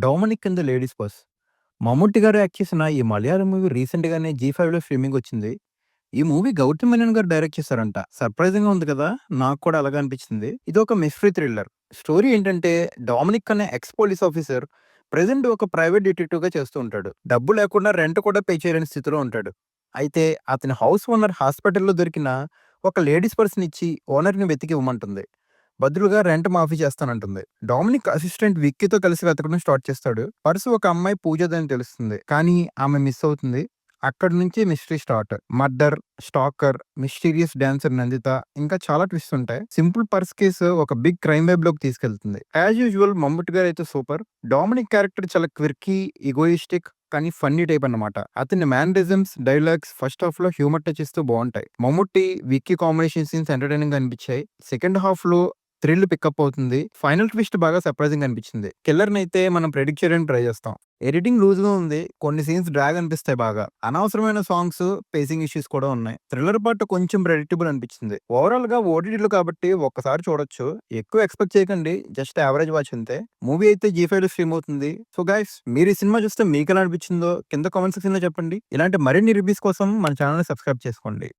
'Dominic and the ladies purse'. Mammootty గారు act చేసిన ఈ మలయాళం మూవీ రీసెంట్‌గానే జీ5లో స్ట్రీమింగ్ వచ్చింది. ఈ మూవీ గౌతమ్ మేనన్ గారు డైరెక్ట్ చేశారంట. సర్ప్రైజింగ్‌గా ఉంది కదా! నాకు కూడా అలాగే అనిపించింది. ఇదొక మిస్టరీ థ్రిల్లర్. స్టోరీ ఏంటంటే డామినిక్ అనే ఎక్స్ పోలీస్ ఆఫీసర్ ప్రెజెంట్ ఒక ప్రైవేట్ డిటెక్టివ్‌గా చేస్తూ ఉంటాడు. డబ్బు లేకుండా రెంట్ కూడా పే చేయలేని స్థితిలో ఉంటాడు. అయితే అతని హౌస్ ఓనర్ హాస్పిటల్‌లో దొరికిన ఒక లేడీస్ పర్స్‌ని ఇచ్చి ఓనర్‌ని వెతికి ఇవ్వమంటుంది. బదులుగా రెంట్ మాఫీ చేస్తానంటుంది. డామినిక్ అసిస్టెంట్ విక్కీతో కలిసి వెతకడం స్టార్ట్ చేస్తాడు. పర్సు ఒక అమ్మాయి పూజదని తెలుస్తుంది. కానీ ఆమె మిస్ అవుతుంది. అక్కడి నుంచి mystery start. Murder, stalker, mysterious dancer Nanditha ఇంకా చాలా ట్విస్ట్ ఉంటాయి. సింపుల్ పర్స్ కేసు ఒక బిగ్ క్రైమ్ వెబ్ లోకి తీసుకెళ్తుంది. యాజ్ యూజువల్ మమ్ముట్టి గారు అయితే సూపర్. డామినిక్ క్యారెక్టర్ చాలా క్విర్కీ, ఈగోయిస్టిక్ కానీ ఫన్నీ టైప్ అన్నమాట. అతని మేనరిజమ్స్, డైలాగ్స్ ఫస్ట్ హాఫ్ లో హ్యూమర్ టచ్ ఇస్తూ బాగుంటాయి. Mammootty, Vicky combination scenes entertaining గా అనిపించాయి. సెకండ్ హాఫ్ లో థ్రిల్ పికప్ అవుతుంది. ఫైనల్ ట్విస్ట్ బాగా సర్ప్రైజింగ్ అనిపించింది. కిల్లర్ నైతే మనం ప్రెడిక్ట్ చేయడానికి ట్రై చేస్తాం. ఎడిటింగ్ లూజ్ గా ఉంది. కొన్ని సీన్స్ డ్రాగ్ అనిపిస్తాయి బాగా. అనవసరమైన సాంగ్స్, పేసింగ్ ఇష్యూస్ కూడా ఉన్నాయి. థ్రిల్లర్ పార్ట్ కొంచెం ప్రెడిక్టబుల్ అనిపించింది. ఓవరాల్ గా ఓటీటీలో కాబట్టి ఒక్కసారి చూడొచ్చు. ఎక్కువ ఎక్స్పెక్ట్ చేయకండి. జస్ట్ యావరేజ్ వాచ్ అంతే. మూవీ అయితే జీ5లో స్ట్రీమ్ అవుతుంది. సో గైస్, మీరు ఈ సినిమా చూస్తే మీకు ఎలా అనిపించిందో కింద కామెంట్ సెక్షన్ లో చెప్పండి. ఇలాంటి మరిన్ని రివ్యూస్ కోసం మన ఛానల్ ని సబ్స్క్రైబ్ చేసుకోండి.